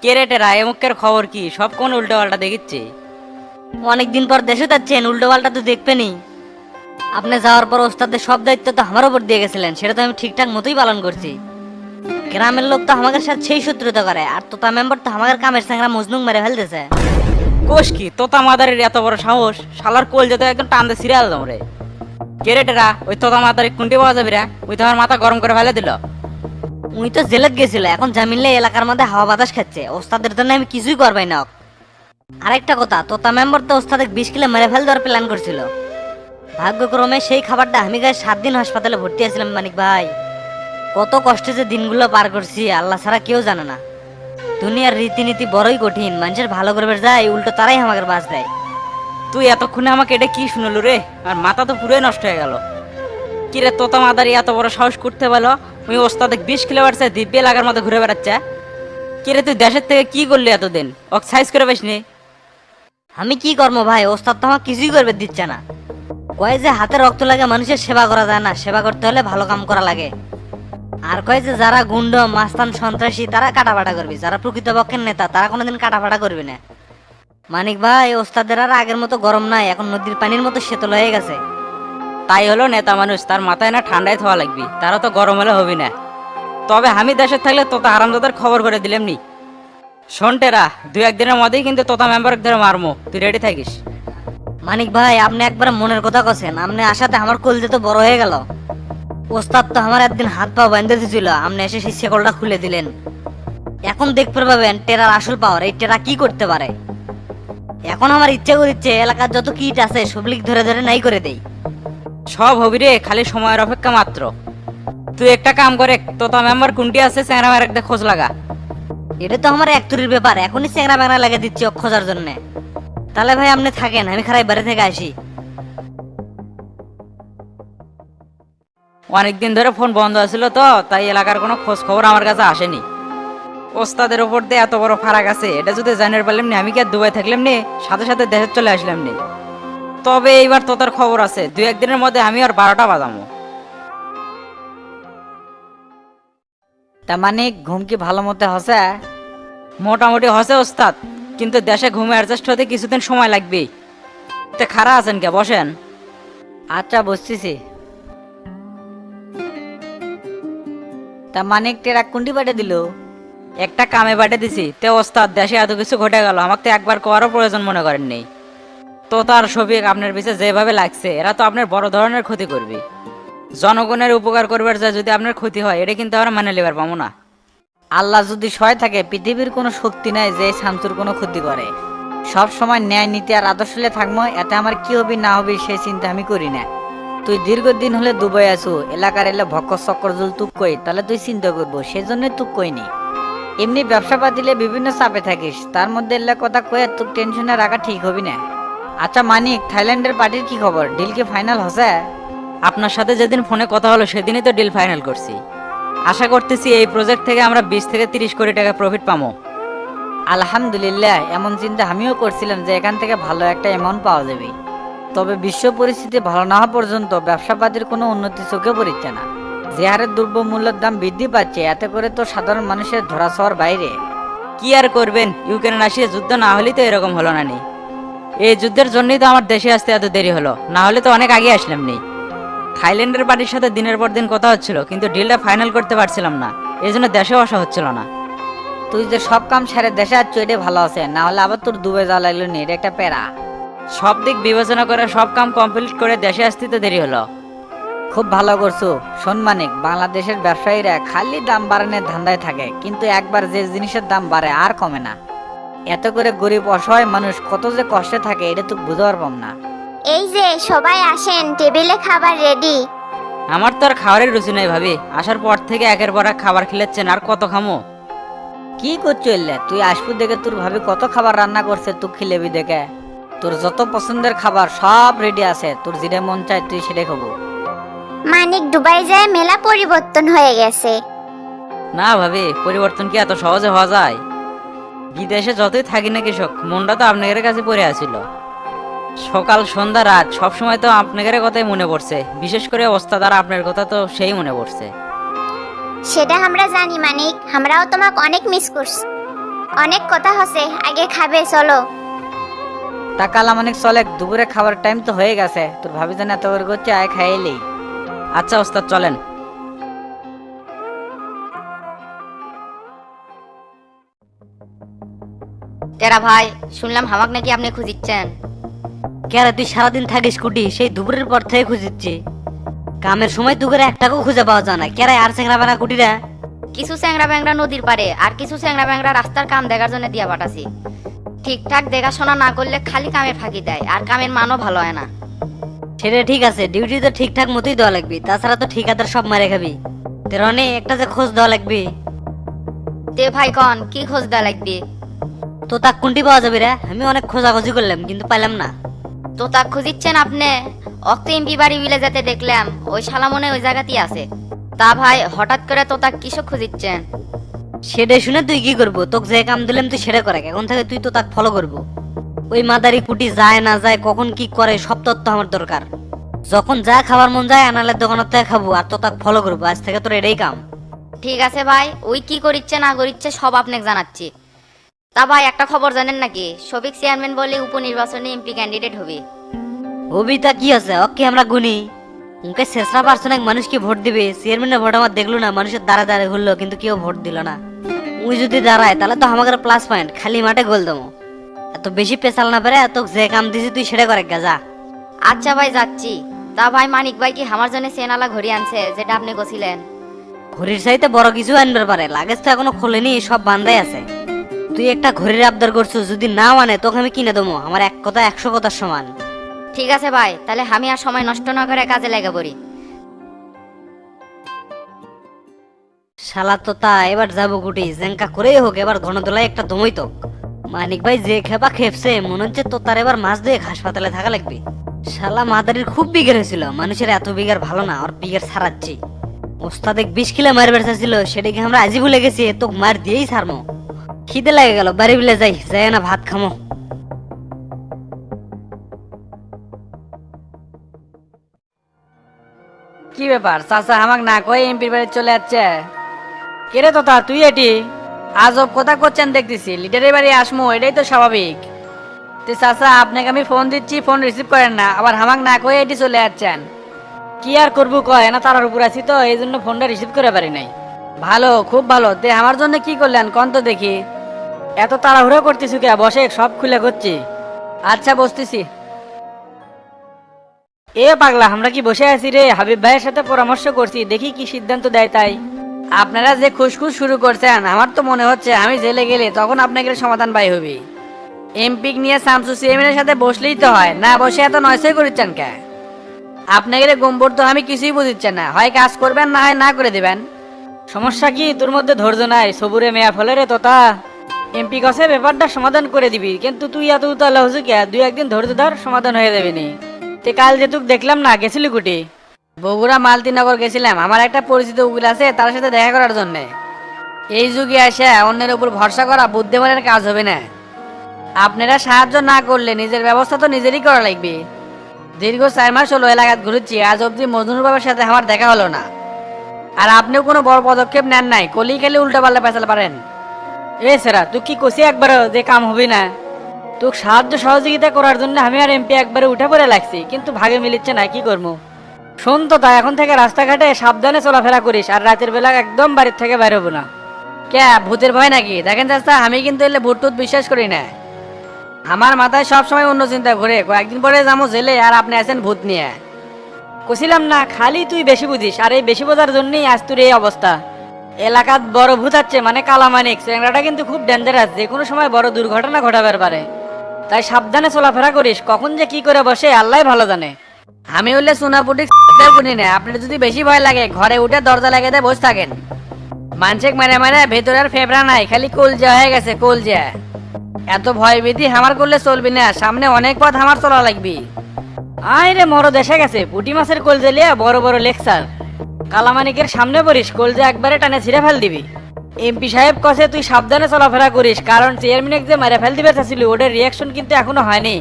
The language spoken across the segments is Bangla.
কেরেটেরা এমুকের খবর কি? সব কোন উল্টো পাল্টা দেখিচ্ছে। অনেকদিন পর দেশে যাচ্ছেন, উল্টো পাল্টা তো দেখবেনই। আপনি যাওয়ার পর ওস্তাদের সব দায়িত্ব তো আমার উপর দিয়ে গেছিলেন, সেটা তো আমি ঠিকঠাক মতোই পালন করছি। গ্রামের লোক তো আমাদের সাথে সেই শত্রুতা করে, আর তোতা মেম্বার তো আমাদের কামের স্যাংরা মজনুক মেরে ফেলতেছে। কোষ কি তোতা মাদারের এত বড় সাহস! শালার কোল যেত একদম টানতে সিরিয়াল দমরে। কেরেটেরা ওই তোতা মাদারে কুন্টি পাওয়া যাবে রে? ওই তো আমার মাথা গরম করে ফেলে দিল। উনি তো জেলত গেছিল, এখন জামিনলে এলাকার মধ্যে হাওয়া বাতাস খাচ্ছে। ওস্তাদের জন্য আমি কিছুই করবাই না। আরেকটা কথা, তোতা মেম্বার তো ওস্তাদের 20 কিলো মেরে ফেল দেওয়ার প্ল্যান করছিল। ভাগ্যক্রমে সেই খাবারটা আমি গায়ে 7 দিন হাসপাতালে ভর্তি আছিলাম। মানিক ভাই, কত কষ্টে যে দিনগুলো পার করছি আল্লাহ ছাড়া কেউ জানে না। দুনিয়ার রীতিনীতি বড়ই কঠিন, মানুষের ভালো করবে যায়, উল্টো তারাই আমাকে বাস দেয়। তুই এতক্ষণে আমাকে এটা কি শুনলু রে? আর মাথা তো পুরোই নষ্ট হয়ে গেল। কিরে তোতা মাদারি এত বড় সাহস করতে পারলো? ওই ওস্তাদে 20 কিলো বাড়ছে দিব্যে লাগার মতো ঘুরে বেড়াচ্ছে। কিরে তুই দেশের থেকে কি করলি এতদিন? ওকে সাইজ করে পাইসনি? আমি কি করবো ভাই, ওস্তাদ তো আমাকে কিছুই করবে দিচ্ছে না। কয় যে হাতে রক্ত লাগে মানুষের সেবা করা যায় না, সেবা করতে হলে ভালো কাম করা লাগে। আর কয় যে যারা গুন্ড মাস্তান সন্ত্রাসী তারা কাটাপাটা করবি, যারা প্রকৃতপক্ষের নেতা তারা কোনোদিন কাটাপাটা করবি না। মানিক ভাই, ওস্তাদের আর আগের মতো গরম নাই, এখন নদীর পানির মতো শীতল হয়ে গেছে। তাই হলো নেতা মানুষ, তার মাথায় না ঠান্ডায় থাওয়া লাগবি, তারা তো গরম হলে হবি না। তবে আমি দেশে থাকলে তোতা হারামদাদার খবর করে দিলাম নি। শোন টেরা, 2-1 দিনের মধ্যেই কিন্তু তোতা মেম্বার ধরে মারমো, তুই রেডি থাকিস। মানিক ভাই, আপনি একবার মনের কথা কছেন, আপনি আসাতে আমার কলজে তো বড় হয়ে গেল। ওস্তাদ তো আমার একদিন হাত পা বাঁধতে দিয়েছিল, আপনি এসে সেই শেকলটা খুলে দিলেন। এখন দেখতে পাবেন টেরার আসল পাওয়ার, এই টেরা কি করতে পারে। এখন আমার ইচ্ছা করছে এলাকার যত কিট আছে সবলিক ধরে ধরে নাই করে দেই। সব হবি রে, খালি সময়ের অপেক্ষা মাত্র। তুই একটা কাম করে, তোতা মেম্বার কোনটি আছে চ্যাংরা মার একটা খোঁজ লাগা। এটা তো আমার একতুরির ব্যাপার, এখনই চ্যাংরা ব্যাংরা লাগিয়ে দিচ্ছি খোঁজার জন্য। তাহলে ভাই আপনি থাকেন, আমি খারাই বাড়ি থেকে আসি। অনেকদিন ধরে ফোন বন্ধ আছিল তো, তাই এলাকার কোনো খোঁজ খবর আমার কাছে আসেনি। ওস্তাদের ওপর দিয়ে এত বড় ফারাক আছে, এটা যদি জানিয়ে পারলাম নি, আমি কি আর দুবাই থাকলাম নি, সাথে সাথে দেশে চলে আসলাম নি। তবে এইবার তোতার খবর আছে, 2-1 দিনের মধ্যে আমি আর 12টা বাজামো। তা মানে ঘুম কি ভালো মতো হসে? মোটামুটি হসে ওস্তাদ, কিন্তু দেশে ঘুমে অ্যাডজাস্ট হতে কিছুদিন সময় লাগবে। তে খারা আছেন কে, বসেন। আচ্ছা বসতেছি। তা মানিক টেরা কুন্ডি পাঠে দিল? একটা কামে বাটে দিছি, তে ওস্তাদ দেশে এত কিছু ঘটে গেল, আমাকে তো একবার কোয়ারও প্রয়োজন মনে করেন নেই। তো তার শফিক আপনার পিছিয়ে যেভাবে লাগছে, এরা তো আপনার বড় ধরনের ক্ষতি করবে। জনগণের উপকার করবার যায় যদি আপনার ক্ষতি হয়, এটা কিন্তু আমরা মানে নেবার পাবো না। আল্লাহ যদি সয় থাকে, পৃথিবীর কোনো শক্তি নাই যে শামসুর কোনো ক্ষতি করে। সব সময় ন্যায় নীতি আর আদর্শলে থাকবো, এতে আমার কি হবি না হবি সেই চিন্তা আমি করি না। তুই দীর্ঘদিন হলে দুবাই আসু, এলাকার এলে ভক্কর চক্কর জল তুক কই, তাহলে তুই চিন্তা করবো, সেজন্যই তুক কইনি। এমনি ব্যবসা পাতিলে বিভিন্ন চাপে থাকিস, তার মধ্যে এলে কথা কয়ে তুক টেনশনে রাখা ঠিক হবি না। আচ্ছা মানিক, থাইল্যান্ডের পার্টির কি খবর? ডিল কি ফাইনাল হসে? আপনার সাথে যেদিন ফোনে কথা হলো সেদিনই তো ডিল ফাইনাল করছি। আশা করতেছি এই প্রজেক্ট থেকে আমরা 20 থেকে 30 কোটি টাকা প্রফিট পাবো। আলহামদুলিল্লাহ, এমন চিন্তা আমিও করছিলাম যে এখান থেকে ভালো একটা অ্যামাউন্ট পাওয়া যাবে। তবে বিশ্ব পরিস্থিতি ভালো না হওয়া পর্যন্ত ব্যবসাপাতির কোনো উন্নতি চোখে পড়ছে না। যে হারে দ্রব্যমূল্যের দাম বৃদ্ধি পাচ্ছে, এতে করে তো সাধারণ মানুষের ধরা ছোঁয়ার বাইরে। কি আর করবেন, ইউক্রেন রাশিয়া যুদ্ধ না হলেই তো এরকম হলো না নি। এই যুদ্ধের জন্যই তো আমার দেশে আসতে এত দেরি হলো, না হলে তো অনেক আগে আসলাম নি। থাইল্যান্ডের পার্টির সাথে দিনের পর দিন কথা হচ্ছিল, কিন্তু ডিলটা ফাইনাল করতে পারছিলাম না, এই জন্য দেশেও আসা হচ্ছিল না। তুই যে সব কাম সেরে দেশে আসছো, এটা ভালো আছে, না হলে আবার তোর দুবাই যাওয়া লাগলো নি, এটা একটা প্যারা। সব দিক বিবেচনা করে সব কাম কমপ্লিট করে দেশে আসতে তো দেরি হলো। খুব ভালো করছো। শোন মানিক, বাংলাদেশের ব্যবসায়ীরা খালি দাম বাড়ানোর ধান্দায় থাকে, কিন্তু একবার যে জিনিসের দাম বাড়ে আর কমে না। এত করে গরিব অসহায় মানুষ কত যে কষ্টে থাকে, এটা তুই বুঝতে পারবাম না। এই যে সবাই আসেন, টেবিলে খাবার রেডি। আমার তো আর খাবারের রুচি নাই ভাবি, আসার পর থেকে একের পর এক খাবার খেলেছেন, আর কত খামো। কি করছো এলে? তুই আসবো দেখে তোর ভাবি কত খাবার রান্না করছে, তুই খিলেবি দেখে। তোর যত পছন্দের খাবার সব রেডি আছে, তোর যেটা মন চায় তুই সেটাই খাবো। মানিক দুবাই যায় মেলা পরিবর্তন হয়ে গেছে। না ভাবি, পরিবর্তন কি এত সহজে হওয়া যায়? বিদেশে যতই থাকি না কৃষক, মনটা তো আপনাদের কাছে পড়ে আছিল। সকাল সন্ধ্যা রাত সবসময় তো আপনাদের কথাই মনে পড়ছে, বিশেষ করে ওস্তাদ আর আপনার কথা তো সেই মনে পড়ছে। সেটা আমরা জানি মানিক, আমরাও তোমাকে অনেক মিস করছি। অনেক কথা হচ্ছে, আগে খাবে চলো। তা কালামানিক চলে, দুপুরে খাবার টাইম তো হয়ে গেছে, তোর ভাবি জানে এত করে করছে, আয় খাইলেই। আচ্ছা ওস্তাদ চলেন। টেরা ভাই, শুনলাম হামাক নাকি আপনি খুঁজিচ্ছেন। কেরা তুই সারাদিন থাকিস কুটি, সেই দুপুরের পর থেকে খুঁজিচ্ছি। কামের সময় দুপুরে একটাকেও খুঁজে পাওয়া যায় না। কেরাই আর চেংরা বেড়া কুটিরা? কিছু চ্যাংরা ব্যাংরা নদীর পারে আর কিছু চ্যাংরা ব্যাংরা রাস্তার কাম দেখার জন্য দিয়া পাঠাছি। ঠিকঠাক দেখাশোনা না করলে খালি কামের ফাঁকি দেয় আর কামের মানও ভালো হয় না। সেটা ঠিক আছে, ডিউটি তো ঠিকঠাক মতোই দেওয়া লাগবে, তাছাড়া তো ঠিকাদার সব মারে খাবি। তেরনে একটা যে খোঁজ দেওয়া লাগবে। তে ভাই কন কি খোঁজ দেওয়া লাগবে? তো তাক কোনটি পাওয়া যাবে রে? আমি অনেক খোঁজাখুঁজি করলাম কিন্তু পাইলাম না। তো তা খুঁজিচ্ছেন আপনি? অক্ত এমপি বাড়ি বিলে যেতে দেখলাম, ওই শালা মনে ওই জায়গাতেই আছে। তা ভাই হঠাৎ করে তো তা কিসব খুঁজিচ্ছেন? সেটা শুনে তুই কি করবো? তোকে যে কাম দিলাম তুই সেটা করে, এখন থেকে তুই তো তাক ফলো করবো। ওই মাদারি কুটি যায় না যায়, কখন কি করে সব তথ্য আমার দরকার। যখন যা খাবার মন যায় আনালের দোকানের থেকে খাবো, আর তো তাক ফলো করবো। আজ থেকে তোর এটাই কাম। ঠিক আছে ভাই, ওই কি করিচ্ছে না করিচ্ছে সব আপনাকে জানাচ্ছি। তা ভাই একটা খবর জানেন নাকি? শফিক চেয়ারম্যান বলে উপনির্বাচনে এমপি ক্যান্ডিডেট হবে। অবিতা কি আছে? ওকে আমরা গুনি উনকে শেষরা পারছো না, মানুষ কি ভোট দিবে? চেয়ারম্যানের ভোট আমার দেখলো না, মানুষের দ্বারা দ্বারা ঘুরলো কিন্তু কেউ ভোট দিল না। উই যদি দাঁড়ায় তাহলে তো আমাদের প্লাস পয়েন্ট, খালি মাঠে গোল দেবো। এত বেশি পেশাল না পারে, এত যে কাম দিছি তুই সেটা করে গা। আচ্ছা ভাই যাচ্ছি। তা ভাই মানিক ভাই কি আমার জন্য সেনালা ঘড়ি আনছে যেটা আপনি গছিলেন? ঘড়ির চাইতে বড় কিছু আনবার পারে, লাগেজ তো এখনো খোলেনি, সব বান্ধাই আছে। তুই একটা ঘড়ির আবদার করছো, যদি না মানে তোকে আমি কিনে দেবো। আমার এক কথা 100 কথার সমান। ঠিক আছে ভাই, তাহলে আমি আর সময় নষ্ট না করে কাজে লেগে পড়ি। শালা তো তা এবার যাবো গুটি, জেঙ্কা করেই হোক এবার ঘনদোলায় একটা দমই তো। মানিক ভাই যে খেপা খেপছে, মনে হচ্ছে তো তার এবার মাছ দিয়ে হাসপাতালে থাকা লাগবে। শালা মাদারির খুব বিঘের হয়েছিল, মানুষের এত বিঘার ভালো না, আর বিঘের ছাড়াচ্ছি। ওস্তাদ 20 কিলো মার বেড়েছিল, সেটাকে আমরা আজই ভুলে গেছি, তো মার দিয়েই ছাড়মো। খিদে লাগে গেল, বাড়ি বিলে যাই না ভাত খামো। কি ব্যাপার চাচা আমাক না কয়ে এমপির বাড়ি চলে যাচ্ছে? কেরে তোতা তুই এটি আজব কথা করছেন দেখতেছি, লিডারের বাড়ি আসমো এটাই তো স্বাভাবিক। তো চাচা আপনাকে আমি ফোন দিচ্ছি, ফোন রিসিভ করেন না, আবার হামাক না কয়ে এটি চলে যাচ্ছেন। কি আর করবো কয় না, তার উপর আছি তো এই জন্য ফোনটা রিসিভ করে পারি নাই। ভালো, খুব ভালো। তে আমার জন্য কি করলেন কন তো দেখি। এত তাড়াহুড়ো করতেছি কে? বসে সব খুলে করছি। আচ্ছা বসতেছি। এ পাগলা, আমরা কি বসে আছি রে? হাবিব ভাইয়ের সাথে পরামর্শ করছি, দেখি কি সিদ্ধান্ত দেয় তাই। আপনারা যে খুশখুশ শুরু করছেন, আমার তো মনে হচ্ছে আমি জেলে গেলে তখন আপনাকে সমাধান পাই হবে। এমপি নিয়ে শামসু চেয়ারম্যানের সাথে বসলেই তো হয়, না বসে এত নয়সই করিচ্ছেন কে? আপনাকে গম্বর তো আমি কিছুই বুঝিচ্ছেন না, হয় কাজ করবেন না হয় না করে দেবেন। সমস্যা কি তোর মধ্যে? ধৈর্য নাই, সবুরে মেয়া ফলে রে তোতা। এমপি কাছে ব্যাপারটা সমাধান করে দিবি, কিন্তু তুই এত উতালা হচ্ছে কে? 2-1 দিন ধৈর্য ধর, সমাধান হয়ে যাবে নি। তে কাল যে তুক দেখলাম না, গেছিলি কুটি? বগুড়া মালতিনগর গেছিলাম, আমার একটা পরিচিত উকিল আছে, তার সাথে দেখা করার জন্য। এই যুগে এসে অন্যের উপর ভরসা করা বুদ্ধিমানের কাজ হবে না। আপনারা সাহায্য না করলে নিজের ব্যবস্থা তো নিজেরই করা লাগবে। দীর্ঘ 4 মাস হলো এলাকাত ঘুরেছি, আজ অব্দি মজনুর বাবার সাথে আমার দেখা হলো না। আর আপনিও কোনো বড় পদক্ষেপ নেন নাই, কলি খেলে উল্টা পাল্লা পেঁচাল পারেন। এ সেরা তুই কি কষি একবারও যে কাম হবে না? তোকে সাহায্য সহযোগিতা করার জন্য আমি আর এমপি একবারে উঠে পড়ে লাগছি, কিন্তু ভাগে মিলিচ্ছে না, কি করবো? শোন তো তাই, এখন থেকে রাস্তাঘাটে সাবধানে চলাফেরা করিস, আর রাতের বেলা একদম বাড়ির থেকে বাইরে হবো না। কে ভূতের ভয় নাকি? দেখেন চাচা, আমি কিন্তু এলে ভূত টুত বিশ্বাস করি না। আমার মাথায় সবসময় অন্য চিন্তা ঘুরে, কয়েকদিন পরে যাবো জেলে আর আপনি আছেন ভূত নিয়ে। কছিলাম না খালি তুই বেশি বুঝিস, আর এই বেশি বোঝার জন্যই আজ তোর এই অবস্থা। এলাকাত বড় ভূত আছে মানে কালামানিক, চ্যাংড়াটা কিন্তু খুব ডেঞ্জারাস, যে কোনো সময় বড় দুর্ঘটনা ঘটাবার পারে। তাই সাবধানে চলাফেরা করিস, কখন যে কি করে বসে আল্লাহ ভালো জানে। আমি হইলে সোনাপুটি শুনি না, আপনার যদি বেশি ভয় লাগে ঘরে উঠে দরজা লাগিয়ে দিয়ে বসে থাকেন। মানসিক মেরে মেরে ভেতরের ফেবরা নাই, খালি কলজা হয়ে গেছে কলজা। এত ভয় ভীতি হামার করলে চলবি না, সামনে অনেক পথ আমার চলা লাগবি। আয় রে মরো দেশে গেছে, পুটি মাছের কলজে লিয়া বড় বড় লেকচার। কালামানিকের সামনে পড়িস, কলজে একবারে টানে ছিঁড়ে ফেল দিবি। এমপি সাহেব কছে তুই সাবধানে চলাফেরা করিস, কারণ চেয়ারম্যান যে মেরে ফেল দিবে চাচ্ছিল, ওটার রিয়াকশন কিন্তু এখনো হয়নি।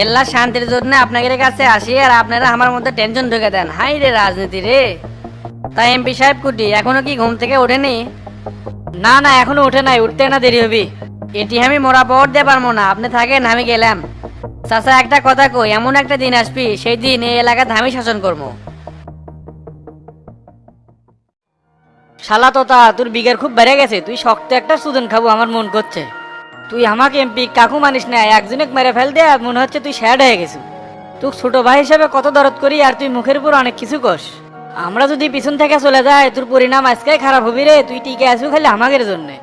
এল্লা শান্তির জন্য আপনাদের কাছে আসি, আর আপনারা আমার মধ্যে টেনশন ঢুকে দেন। হাই রে রাজনীতি রে। তাই এমপি সাহেব কুটি এখনো কি ঘুম থেকে ওঠেনি? না না এখনো উঠে নাই, উঠতে না দেরি হবি। এটি আমি মোরা পর দিয়ে পারবো না, আপনি থাকেন আমি গেলাম। চাচা একটা কথা কই, এমন একটা দিন আসবি সেই দিন এই এলাকাতে আমি শাসন করবো। শালা তোতা, তোর বিঘের খুব বেড়ে গেছে, তুই শক্ত একটা সুদন খাবো আমার মন করছে। তুই আমাকে এমপি কাকু মানিস না, একজনে মেরে ফেল দে মনে হচ্ছে তুই স্যাড হয়ে গেছিস। তুই ছোট ভাই হিসেবে কত দরদ করি আর তুই মুখের উপর অনেক কিছু কস। আমরা যদি পিছন থেকে চলে যাই তোর পরিণাম আজকেই খারাপ হবি রে, তুই টিকে আসবি খালি আমাদের জন্যে।